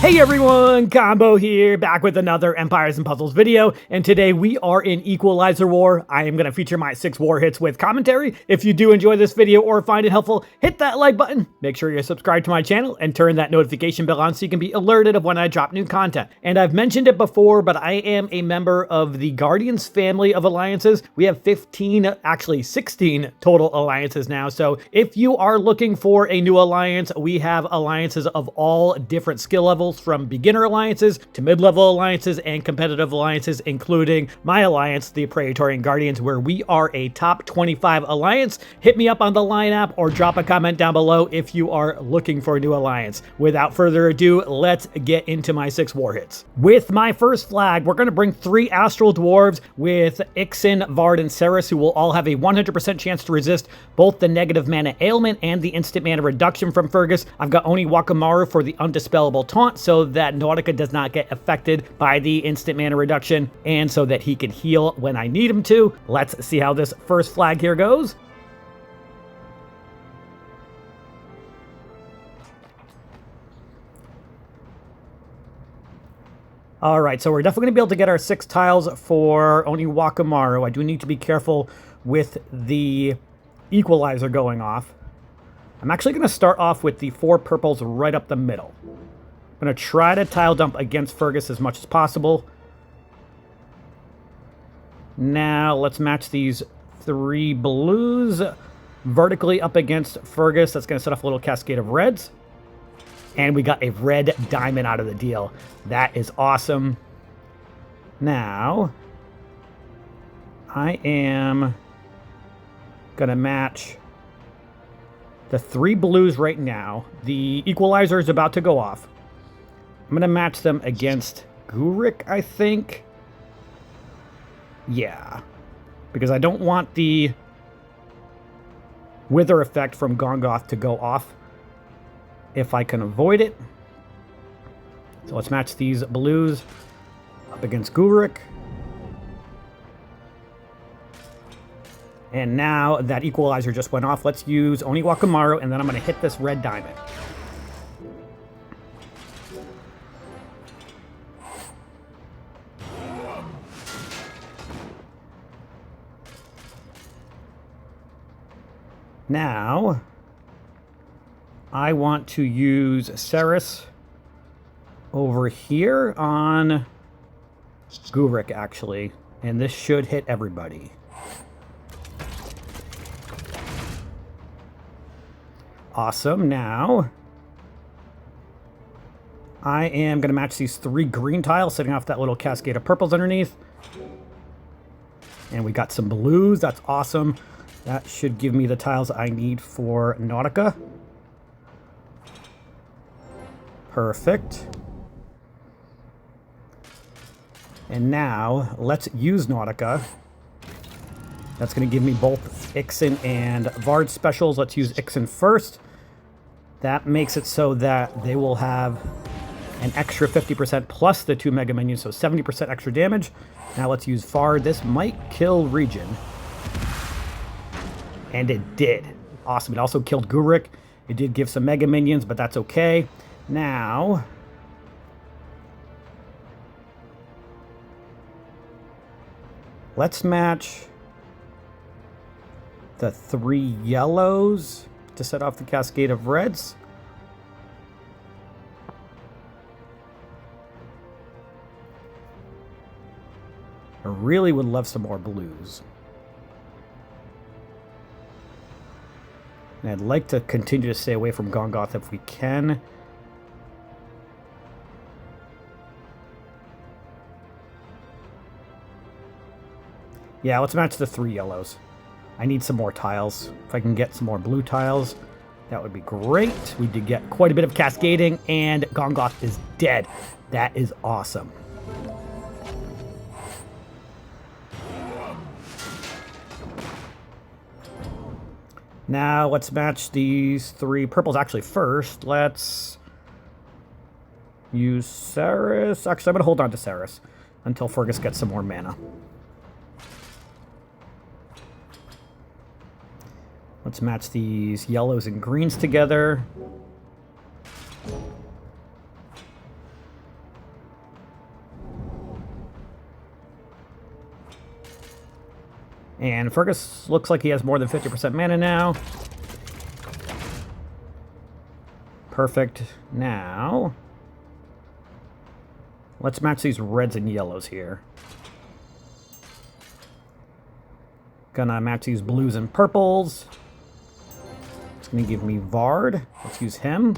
Hey everyone, Combo here, back with another Empires and Puzzles video, and today we are in Equalizer War. I am going to feature my 6 war hits with commentary. If you do enjoy this video or find it helpful, hit that like button, make sure you're subscribed to my channel, and turn that notification bell on so you can be alerted of when I drop new content. And I've mentioned it before, but I am a member of the Guardians family of alliances. We have 16 total alliances now, so if you are looking for a new alliance, we have alliances of all different skill levels, from beginner alliances to mid-level alliances and competitive alliances, including my alliance, the Praetorian Guardians, where we are a top 25 alliance. Hit me up on the Line app or drop a comment down below if you are looking for a new alliance. Without further ado, let's get into my 6 war hits. With my first flag, we're going to bring 3 Astral Dwarves with Ixen, Vard, and Ceres, who will all have a 100% chance to resist both the negative mana ailment and the instant mana reduction from Fergus. I've got Oni Wakamaru for the undispellable taunt, so that Nautica does not get affected by the instant mana reduction, and so that he can heal when I need him to. Let's see how this first flag here goes. Alright, so we're definitely going to be able to get our 6 tiles for Oni Wakamaru. I do need to be careful with the Equalizer going off. I'm actually going to start off with the 4 purples right up the middle. I'm going to try to tile dump against Fergus as much as possible. Now, let's match these 3 blues vertically up against Fergus. That's going to set off a little cascade of reds. And we got a red diamond out of the deal. That is awesome. Now, I am going to match the 3 blues right now. The Equalizer is about to go off. I'm going to match them against Gurik, I think. Yeah. Because I don't want the Wither effect from Gongoth to go off if I can avoid it. So let's match these blues up against Gurik. And now that Equalizer just went off, let's use Oni Wakamaru, and then I'm going to hit this red diamond. Now, I want to use Ceres over here on Gurik, actually. And this should hit everybody. Awesome. Now, I am going to match these 3 green tiles, setting off that little cascade of purples underneath. And we got some blues. That's awesome. That should give me the tiles I need for Nautica. Perfect. And now, let's use Nautica. That's going to give me both Ixen and Vard specials. Let's use Ixen first. That makes it so that they will have an extra 50% plus the 2 Mega Minions, so 70% extra damage. Now let's use Vard. This might kill Regen. And it did. Awesome. It also killed Gurik. It did give some Mega Minions, but that's okay. Now, let's match the 3 yellows to set off the cascade of reds. I really would love some more blues. And I'd like to continue to stay away from Gongoth if we can. Yeah, let's match the 3 yellows. I need some more tiles. If I can get some more blue tiles, that would be great. We did get quite a bit of cascading, and Gongoth is dead. That is awesome. Now, let's match these 3 purples. Actually, first, let's use Ceres. Actually, I'm going to hold on to Ceres until Fergus gets some more mana. Let's match these yellows and greens together. And Fergus looks like he has more than 50% mana now. Perfect. Now, let's match these reds and yellows here. Gonna match these blues and purples. It's gonna give me Vard. Let's use him.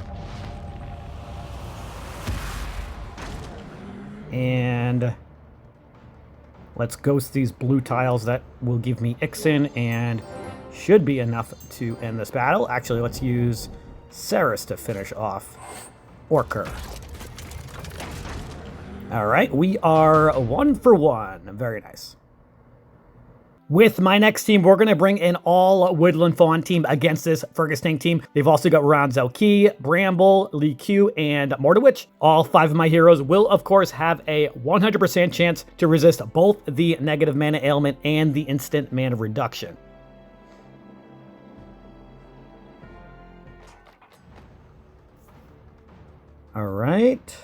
And let's ghost these blue tiles. That will give me Ixen and should be enough to end this battle. Actually, let's use Ceres to finish off Orker. All right, we are 1 for 1. Very nice. With my next team, we're going to bring an all-Woodland Fawn team against this Fergus Tank team. They've also got Ranzalki, Bramble, Li Q, and Mordowich. All 5 of my heroes will, of course, have a 100% chance to resist both the negative mana ailment and the instant mana reduction. All right.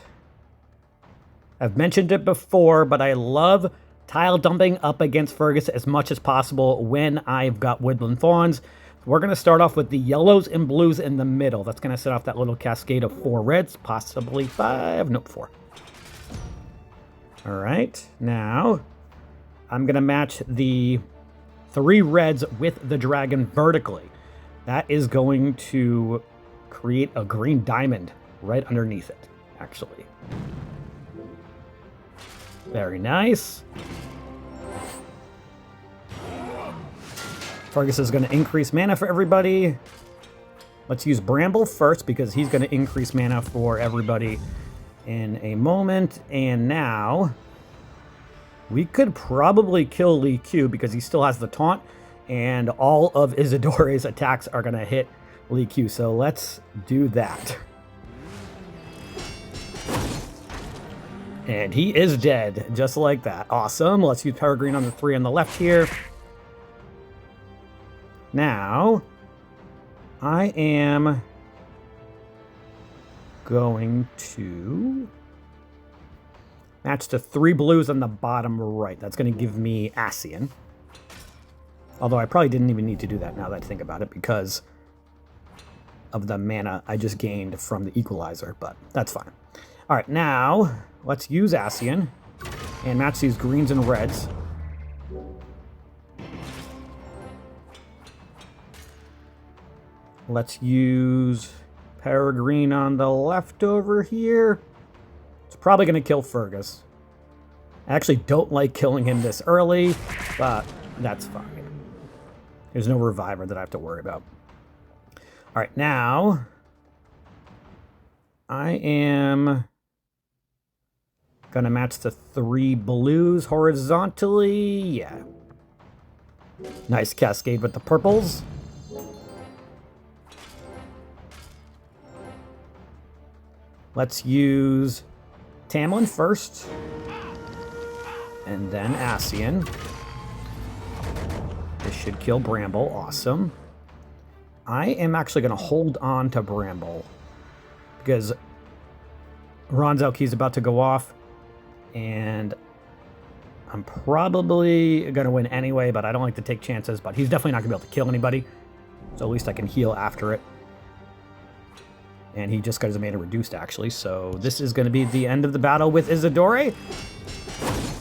I've mentioned it before, but I love tile dumping up against Fergus as much as possible when I've got Woodland Fawns. We're going to start off with the yellows and blues in the middle. That's going to set off that little cascade of 4 reds, possibly 5. Nope, 4. All right. Now, I'm going to match the 3 reds with the dragon vertically. That is going to create a green diamond right underneath it, actually. Very nice. Fergus is going to increase mana for everybody. Let's use Bramble first because he's going to increase mana for everybody in a moment. And now we could probably kill Li Q because he still has the taunt and all of Isidore's attacks are going to hit Li Q. So let's do that. And he is dead, just like that. Awesome. Let's use Peregrine on the 3 on the left here. Now, I am going to match the 3 blues on the bottom right. That's going to give me Ascian. Although I probably didn't even need to do that now that I think about it because of the mana I just gained from the Equalizer, but that's fine. All right, now let's use Ascian and match these greens and reds. Let's use Peregrine on the left over here. It's probably going to kill Fergus. I actually don't like killing him this early, but that's fine. There's no reviver that I have to worry about. All right, now I am gonna match the 3 blues horizontally. Yeah. Nice cascade with the purples. Let's use Tamlin first. And then Ascian. This should kill Bramble. Awesome. I am actually going to hold on to Bramble because Ranzalki is about to go off. And I'm probably going to win anyway, but I don't like to take chances. But he's definitely not going to be able to kill anybody. So at least I can heal after it. And he just got his mana reduced, actually. So this is going to be the end of the battle with Isidore.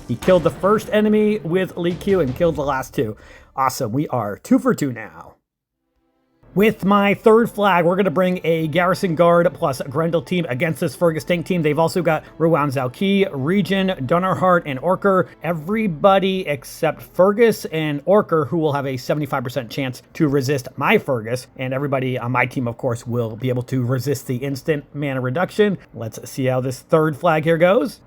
He killed the first enemy with Li Q and killed the last 2. Awesome. We are 2 for 2 now. With my 3rd flag, we're going to bring a Garrison Guard plus Grendel team against this Fergus Tank team. They've also got Ranzalki, Regin, Dunnerheart, and Orker. Everybody except Fergus and Orker, who will have a 75% chance to resist my Fergus. And everybody on my team, of course, will be able to resist the instant mana reduction. Let's see how this 3rd flag here goes.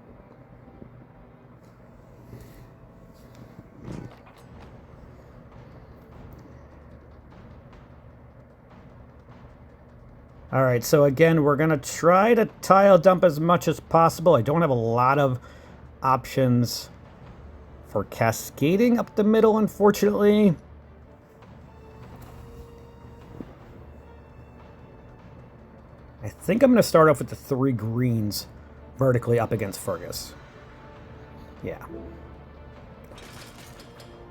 All right, so again, we're going to try to tile dump as much as possible. I don't have a lot of options for cascading up the middle, unfortunately. I think I'm going to start off with the 3 greens vertically up against Fergus. Yeah.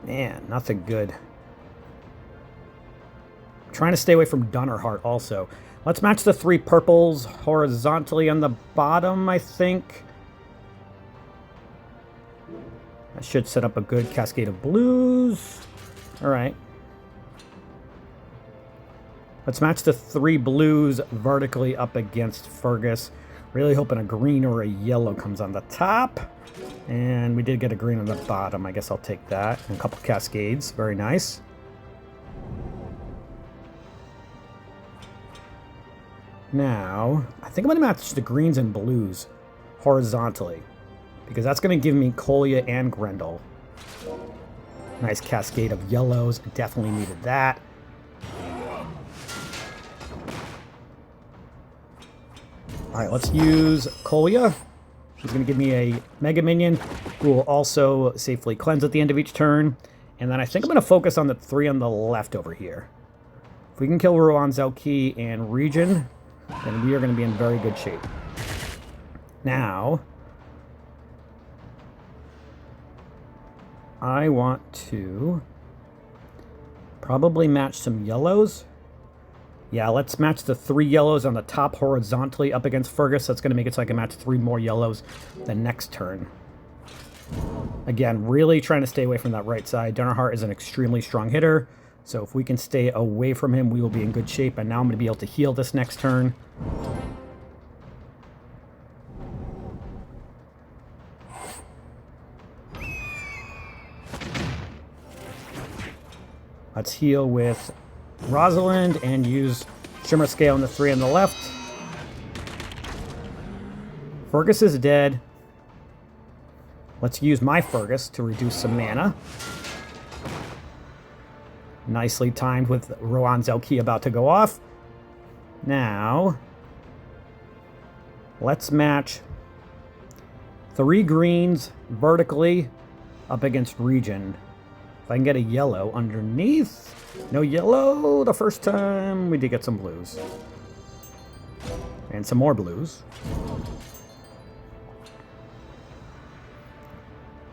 Man, nothing good. I'm trying to stay away from Dunnerheart also. Let's match the 3 purples horizontally on the bottom, I think. That should set up a good cascade of blues. Alright. Let's match the 3 blues vertically up against Fergus. Really hoping a green or a yellow comes on the top. And we did get a green on the bottom. I guess I'll take that. And a couple cascades. Very nice. Now, I think I'm going to match the greens and blues horizontally. Because that's going to give me Kolya and Grendel. Nice cascade of yellows. Definitely needed that. Alright, let's use Kolya. She's going to give me a Mega Minion, who will also safely cleanse at the end of each turn. And then I think I'm going to focus on the 3 on the left over here. If we can kill Rohan Zelki and Region, then we are going to be in very good shape. Now, I want to probably match some yellows. Yeah, let's match the 3 yellows on the top horizontally up against Fergus. That's going to make it so I can match 3 more yellows the next turn. Again, really trying to stay away from that right side. Dunnerheart is an extremely strong hitter, so if we can stay away from him, we will be in good shape. And now I'm going to be able to heal this next turn. Let's heal with Rosalind and use Shimmer Scale on the 3 on the left. Fergus is dead. Let's use my Fergus to reduce some mana. Nicely timed with Rohan Zelki about to go off. Now, let's match 3 greens vertically up against Region. If I can get a yellow underneath. No yellow the first time. We did get some blues. And some more blues.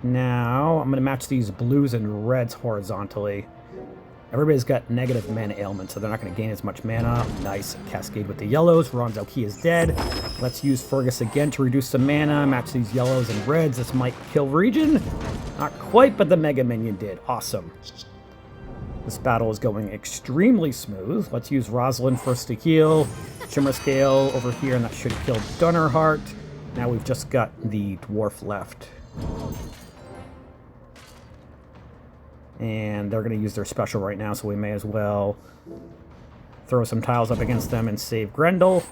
Now, I'm going to match these blues and reds horizontally. Everybody's got negative mana ailment, so they're not going to gain as much mana. Nice cascade with the yellows. Rohan Zelki is dead. Let's use Fergus again to reduce some mana. Match these yellows and reds. This might kill Region. Not quite, but the Mega Minion did. Awesome. This battle is going extremely smooth. Let's use Rosalind first to heal. Shimmer Scale over here, and that should kill Dunnerheart. Now we've just got the dwarf left. And they're going to use their special right now, so we may as well throw some tiles up against them and save Grendel.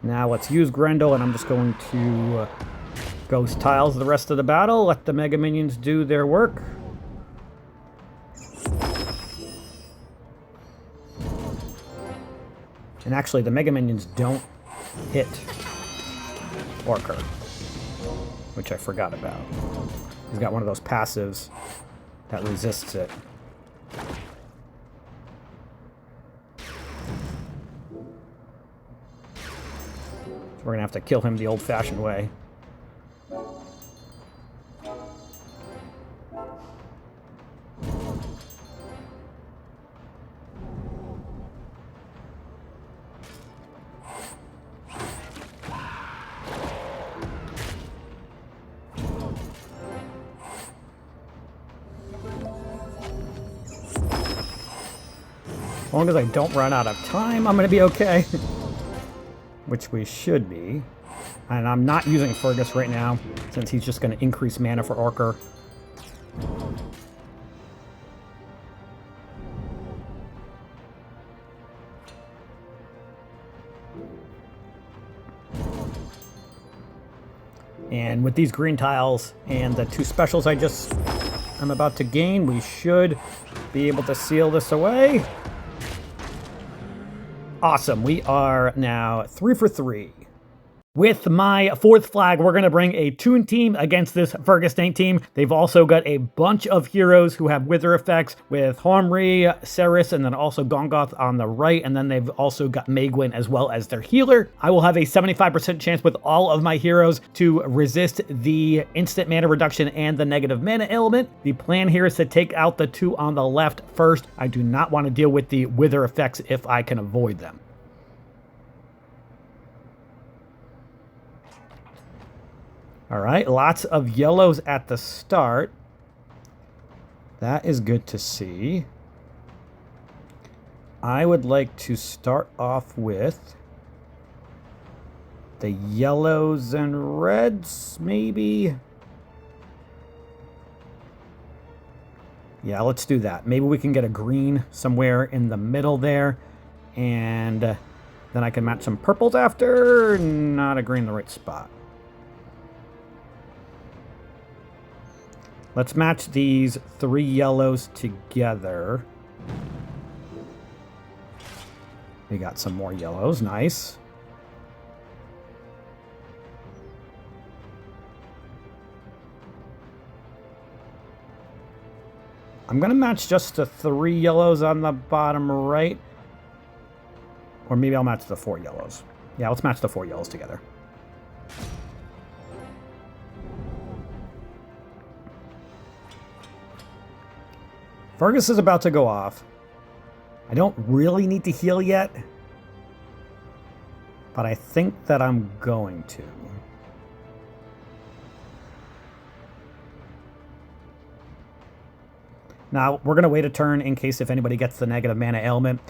Now let's use Grendel, and I'm just going to ghost tiles the rest of the battle. Let the Mega Minions do their work. And actually, the Mega Minions don't hit Orker, which I forgot about. He's got one of those passives that resists it. So we're going to have to kill him the old-fashioned way. As long as I don't run out of time, I'm going to be okay. Which we should be. And I'm not using Fergus right now, since he's just going to increase mana for Orker. And with these green tiles and the 2 specials I'm about to gain, we should be able to seal this away. Awesome. We are now 3 for 3. With my fourth flag, we're going to bring a Toon team against this Fergus Tank team. They've also got a bunch of heroes who have wither effects with Homri, Ceres, and then also Gongoth on the right. And then they've also got Megwin as well as their healer. I will have a 75% chance with all of my heroes to resist the instant mana reduction and the negative mana element. The plan here is to take out the two on the left first. I do not want to deal with the wither effects if I can avoid them. All right, lots of yellows at the start. That is good to see. I would like to start off with the yellows and reds, maybe. Yeah, let's do that. Maybe we can get a green somewhere in the middle there. And then I can match some purples after. Not a green in the right spot. Let's match these three yellows together. We got some more yellows. Nice. I'm going to match just the three yellows on the bottom right. Or maybe I'll match the four yellows. Yeah, let's match the four yellows together. Fergus is about to go off. I don't really need to heal yet, but I think that I'm going to. Now, we're going to wait a turn in case if anybody gets the negative mana ailment.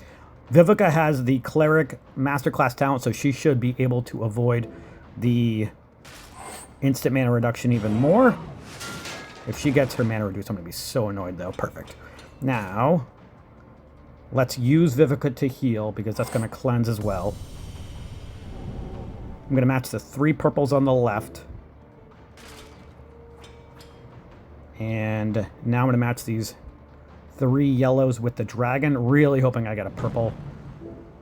Vivica has the Cleric Masterclass talent, so she should be able to avoid the instant mana reduction even more. If she gets her mana reduced, I'm going to be so annoyed, though. Perfect. Now, let's use Vivica to heal, because that's going to cleanse as well. I'm going to match the three purples on the left. And now I'm going to match these three yellows with the dragon. Really hoping I get a purple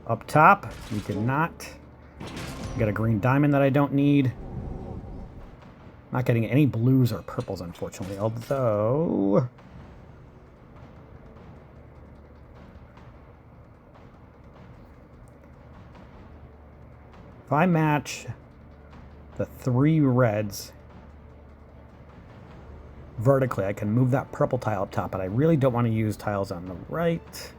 up top. We did not. Get a green diamond that I don't need. Not getting any blues or purples, unfortunately. Although... if I match the three reds vertically, I can move that purple tile up top, but I really don't want to use tiles on the right.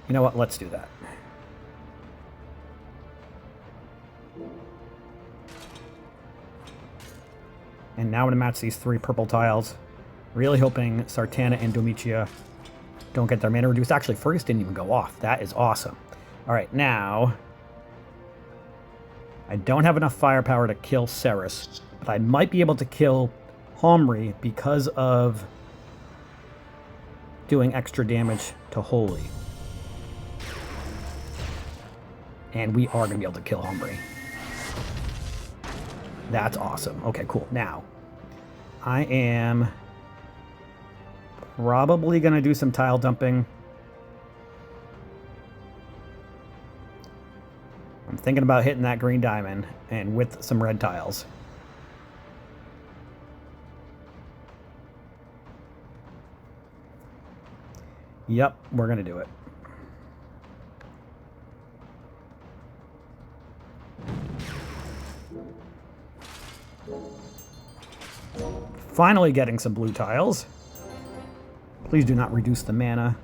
You know what? Let's do that. And now I'm going to match these three purple tiles. Really hoping Sartana and Domitia don't get their mana reduced. Actually, Fergus didn't even go off. That is awesome. All right, now... I don't have enough firepower to kill Ceres, but I might be able to kill Homri because of doing extra damage to Holy. And we are going to be able to kill Homri. That's awesome. Okay, cool. Now, I am probably going to do some tile dumping. I'm thinking about hitting that green diamond and with some red tiles. Yep, we're going to do it. Finally getting some blue tiles. Please do not reduce the mana.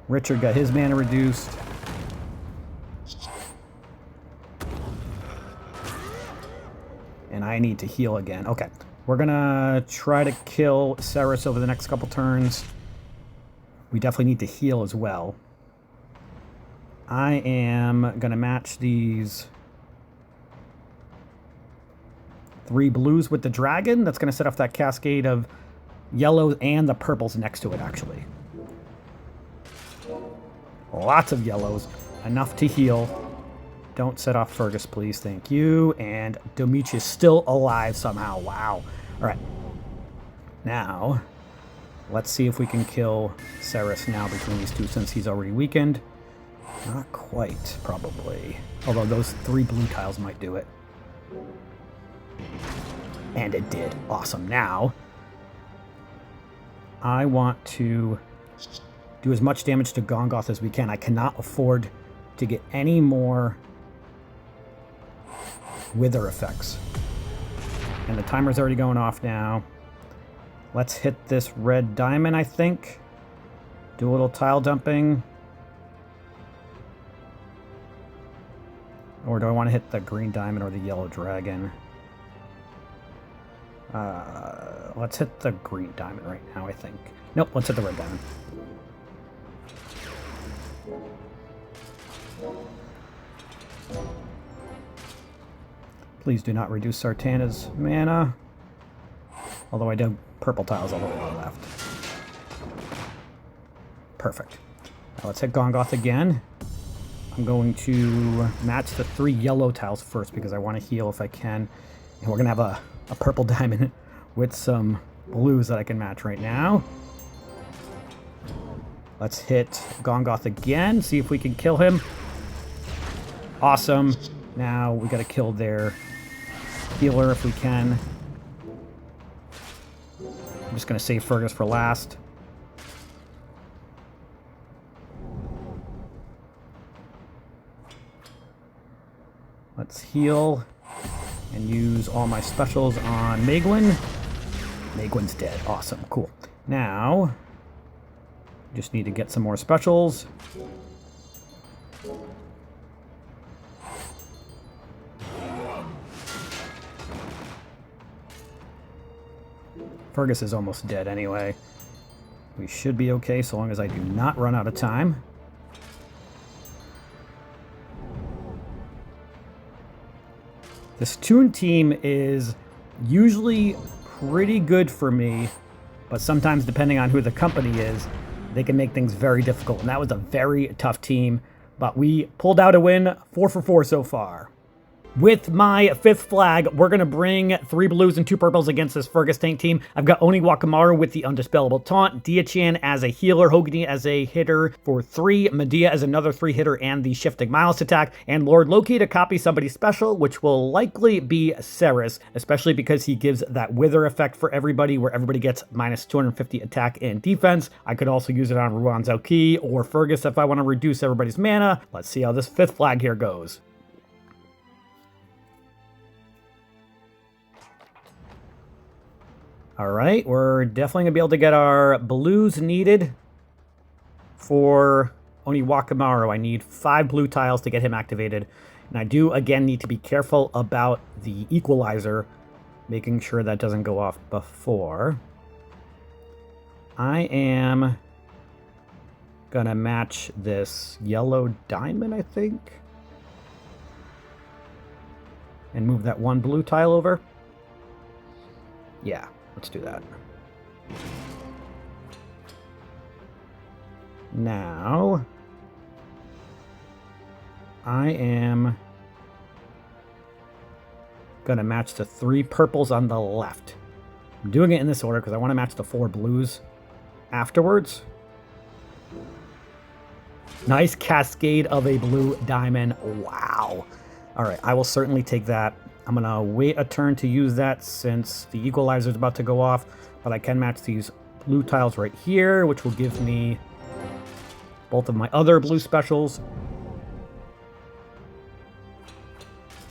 Richard got his mana reduced. And I need to heal again. Okay. We're going to try to kill Ceres over the next couple turns. We definitely need to heal as well. I am going to match these three blues with the dragon. That's going to set off that cascade of yellows and the purples next to it, actually. Lots of yellows. Enough to heal. Don't set off Fergus, please. Thank you. And Domitius still alive somehow. Wow. All right. Now, let's see if we can kill Ceres now between these two since he's already weakened. Not quite, probably. Although those 3 blue tiles might do it. And it did. Awesome. Now, I want to do as much damage to Gongoth as we can. I cannot afford to get any more wither effects. And the timer's already going off now. Let's hit this red diamond, I think. Do a little tile dumping. Or do I want to hit the green diamond or the yellow dragon? Let's hit the green diamond right now, I think. Nope, let's hit the red diamond. Please do not reduce Sartana's mana. Although I do purple tiles all the way to the left. Perfect. Now let's hit Gongoth again. I'm going to match the 3 yellow tiles first because I want to heal if I can. And we're going to have a purple diamond with some blues that I can match right now. Let's hit Gongoth again, see if we can kill him. Awesome. Now we got to kill their healer if we can. I'm just going to save Fergus for last. Let's heal and use all my specials on Megwin. Megwin's dead. Awesome. Cool. Now, just need to get some more specials. Fergus is almost dead anyway. We should be okay so long as I do not run out of time. This Toon team is usually pretty good for me, but sometimes depending on who the company is, they can make things very difficult. And that was a very tough team, but we pulled out a win, 4 for 4 so far. With my 5th flag, we're going to bring 3 blues and 2 purples against this Fergus tank team. I've got Oni Wakamaru with the Undispellable Taunt, Diachan as a healer, Hogni as a hitter for 3, Medea as another 3 hitter and the Shifting Miles attack, and Lord Loki to copy somebody special, which will likely be Ceres, especially because he gives that wither effect for everybody, where everybody gets minus 250 attack and defense. I could also use it on Ruan Zauki or Fergus if I want to reduce everybody's mana. Let's see how this 5th flag here goes. Alright, we're definitely going to be able to get our blues needed for Oni Wakamaru. I need 5 blue tiles to get him activated. And I do, again, need to be careful about the Equalizer, making sure that doesn't go off before. I am going to match this yellow diamond, I think. And move that 1 blue tile over. Yeah. Let's do that. Now, I am going to match the 3 purples on the left. I'm doing it in this order because I want to match the 4 blues afterwards. Nice cascade of a blue diamond. Wow. All right, I will certainly take that. I'm going to wait a turn to use that since the Equalizer is about to go off, but I can match these blue tiles right here, which will give me both of my other blue specials.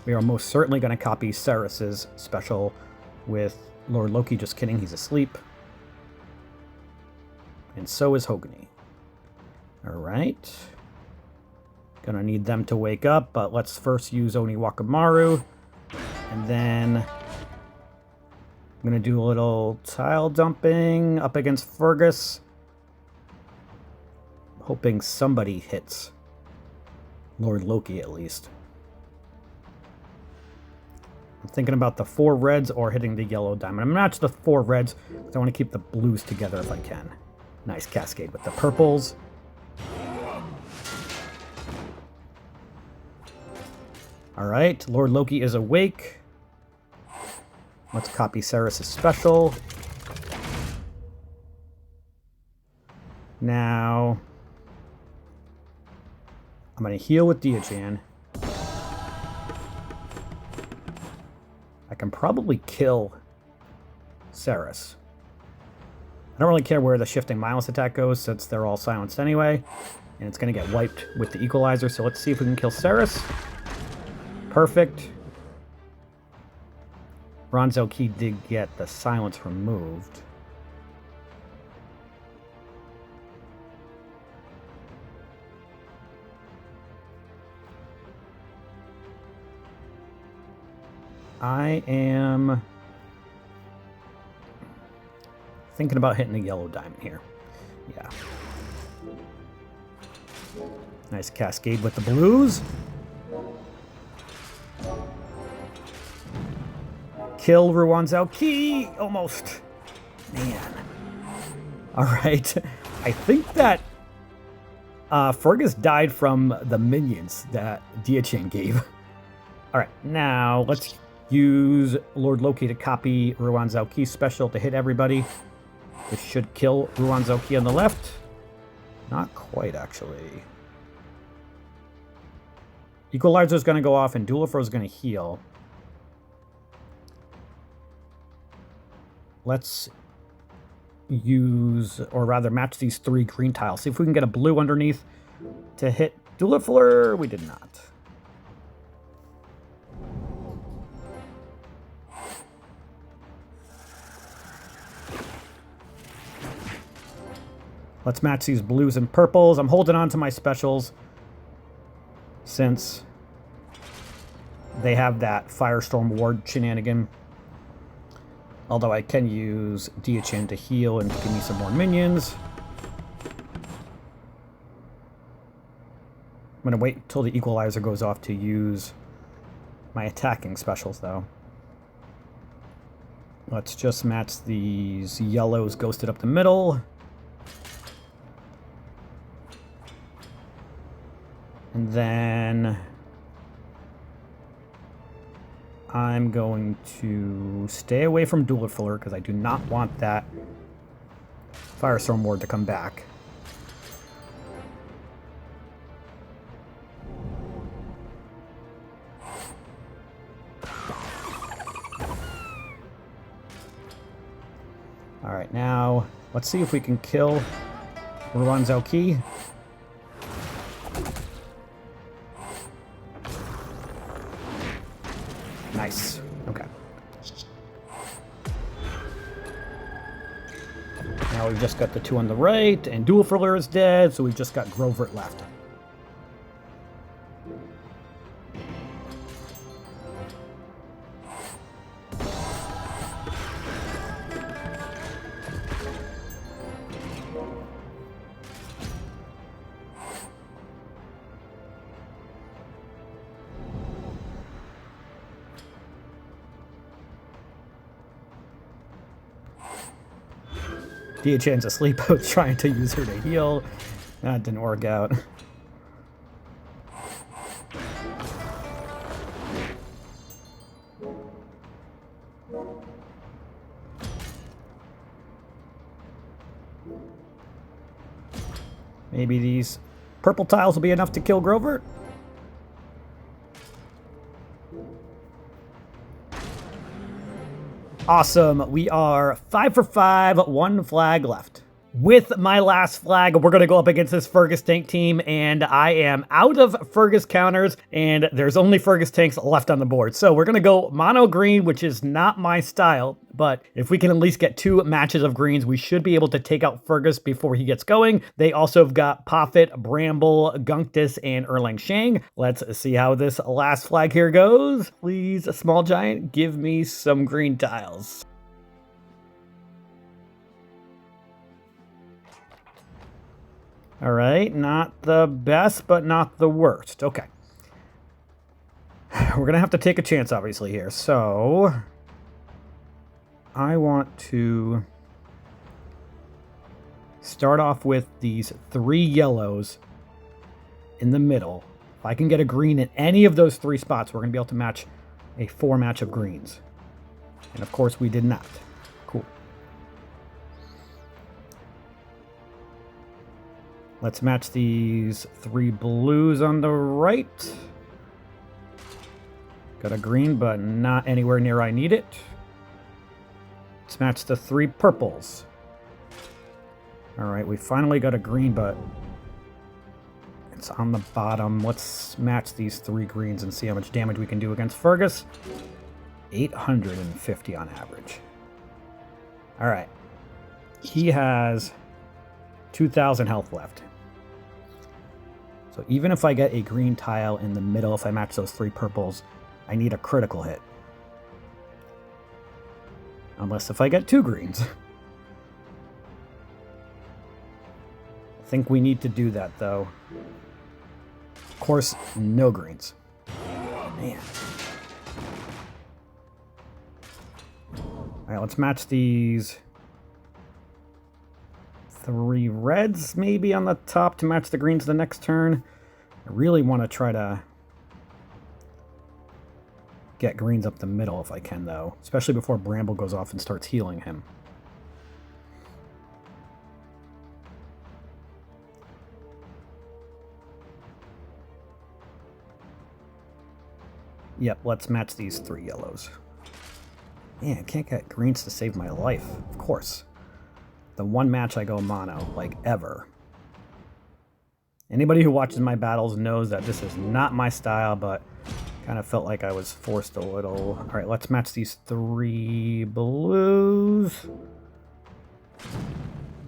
We are most certainly going to copy Ceres's special with Lord Loki. Just kidding, he's asleep. And so is Hogni. All right. Gonna need them to wake up, but let's first use Oni Wakamaru. And then I'm going to do a little tile dumping up against Fergus. Hoping somebody hits Lord Loki at least. I'm thinking about the 4 reds or hitting the yellow diamond. I'm going to match the 4 reds because I want to keep the blues together if I can. Nice cascade with the purples. Alright, Lord Loki is awake. Let's copy Ceres' special. Now, I'm going to heal with Diachan. I can probably kill Ceres. I don't really care where the shifting mindless attack goes since they're all silenced anyway. And it's going to get wiped with the Equalizer, so let's see if we can kill Ceres. Perfect. Ronzel Key did get the silence removed. I am thinking about hitting the yellow diamond here. Yeah. Nice cascade with the blues. Kill Ruanzao Key! Almost. Man. Alright. I think that Fergus died from the minions that Diachan gave. Alright, now let's use Lord Loki to copy Ruanzao Key's special to hit everybody. This should kill Ruanzao Key on the left. Not quite, actually. Equalizer's going to go off and Dualifer is going to heal. Let's use, or rather match these 3 green tiles. See if we can get a blue underneath to hit Dualifer. We did not. Let's match these blues and purples. I'm holding on to my specials since they have that Firestorm Ward shenanigan. Although I can use Diachan to heal and give me some more minions. I'm going to wait until the Equalizer goes off to use my attacking specials, though. Let's just match these yellows ghosted up the middle. And then I'm going to stay away from Dualifer because I do not want that Firestorm Ward to come back. Alright, now let's see if we can kill Ruanzao Key. Nice. Okay. Now we've just got the 2 on the right, and Dualifer is dead, so we've just got Grovert left. Diachan's asleep. I was trying to use her to heal. That didn't work out. Maybe these purple tiles will be enough to kill Grovert. Awesome. We are 5 for 5, 1 flag left. With my last flag, we're going to go up against this Fergus tank team, and I am out of Fergus counters, and there's only Fergus tanks left on the board. So we're going to go mono green, which is not my style, but if we can at least get 2 matches of greens, we should be able to take out Fergus before he gets going. They also have got Poffit, Bramble, Gunctus, and Erlang Shang. Let's see how this last flag here goes. Please, Small Giant, give me some green tiles. All right, not the best, but not the worst. Okay. We're going to have to take a chance, obviously, here. So, I want to start off with these 3 yellows in the middle If I can get a green in any of those 3 spots, we're going to be able to match a 4 match of greens. And of course, we did not. Cool. Let's match these 3 blues on the right. Got a green, but not anywhere near I need it. Let's match the 3 purples. Alright, we finally got a green, but it's on the bottom. Let's match these 3 greens and see how much damage we can do against Fergus. 850 on average. Alright. He has 2,000 health left. So even if I get a green tile in the middle, if I match those 3 purples, I need a critical hit. Unless if I get 2 greens. I think we need to do that, though. Of course, no greens. Man. Alright, let's match these 3 reds maybe on the top to match the greens the next turn. I really want to try to get greens up the middle if I can, though. Especially before Bramble goes off and starts healing him. Yep, let's match these 3 yellows. Man, I can't get greens to save my life. Of course. The one match I go mono, like, ever. Anybody who watches my battles knows that this is not my style, but kind of felt like I was forced a little. Alright, let's match these 3 blues.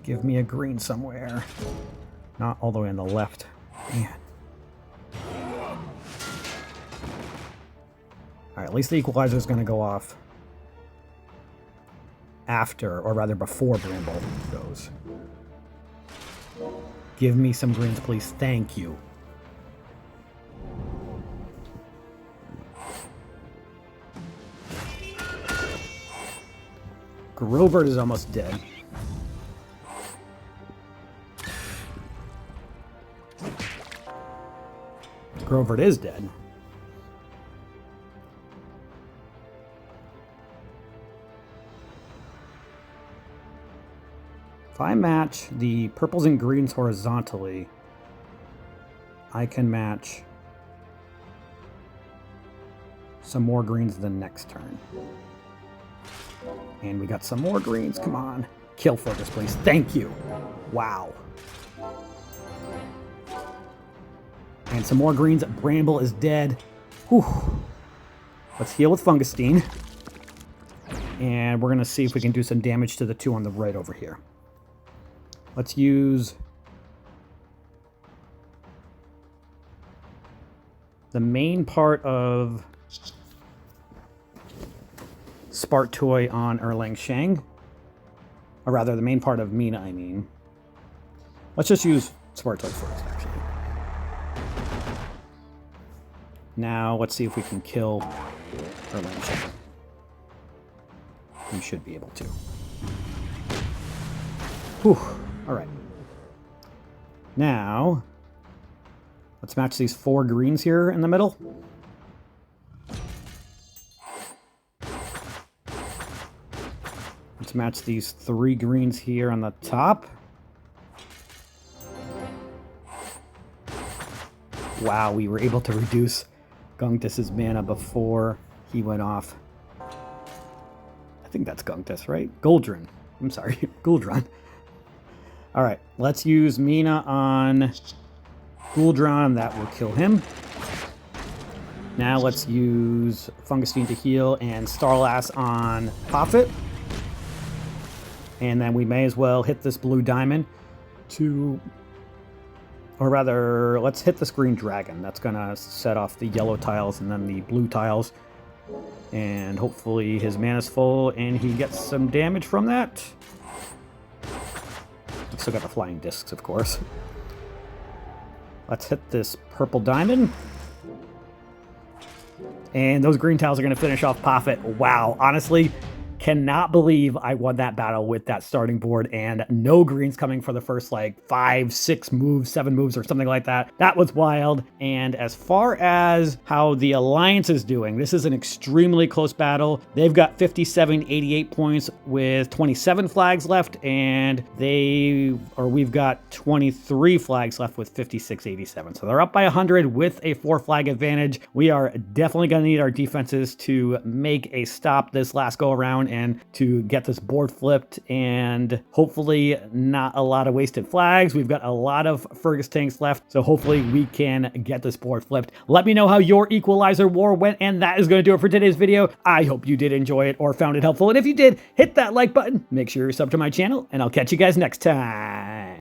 Give me a green somewhere. Not all the way on the left. Man. Alright, at least the equalizer is going to go off after, or rather before Bramble goes. Give me some greens, please. Thank you. Grovert is almost dead. Grovert is dead. If I match the purples and greens horizontally, I can match some more greens the next turn. And we got some more greens. Come on. Kill Fergus, please. Thank you. Wow. And some more greens. Bramble is dead. Whew. Let's heal with Fungustine. And we're going to see if we can do some damage to the 2 on the right over here. Let's use the main part of Spartoy on Erlang Shang. Or rather, the main part of Mina, I mean. Let's just use Spartoy first, actually. Now, let's see if we can kill Erlang Shang. We should be able to. Whew. Alright. Now, let's match these 4 greens here in the middle. Let's match these 3 greens here on the top. Wow, we were able to reduce Gungtus's mana before he went off. I think that's Gungtus, right? Goldrun. I'm sorry, Gouldron. Alright, let's use Mina on Gouldron. That will kill him. Now let's use Fungustine to heal and Starlass on Poffit. And then we may as well hit this blue diamond to... Or rather, let's hit this green dragon. That's going to set off the yellow tiles and then the blue tiles. And hopefully his mana's full and he gets some damage from that. Still got the flying discs, of course. Let's hit this purple diamond. And those green tiles are going to finish off Poffit. Wow, honestly, Cannot believe I won that battle with that starting board and no greens coming for the first like 5, 6 moves, 7 moves or something like that. That was wild. And as far as how the Alliance is doing, this is an extremely close battle. They've got 57-88 points with 27 flags left, and we've got 23 flags left with 56-87. So they're up by 100 with a 4 flag advantage. We are definitely going to need our defenses to make a stop this last go around and to get this board flipped, and hopefully not a lot of wasted flags. We've got a lot of Fergus tanks left, so hopefully we can get this board flipped. Let me know how your Equalizer war went, and that is going to do it for today's video. I hope you did enjoy it or found it helpful, and if you did, hit that like button, make sure you're subbed to my channel, and I'll catch you guys next time.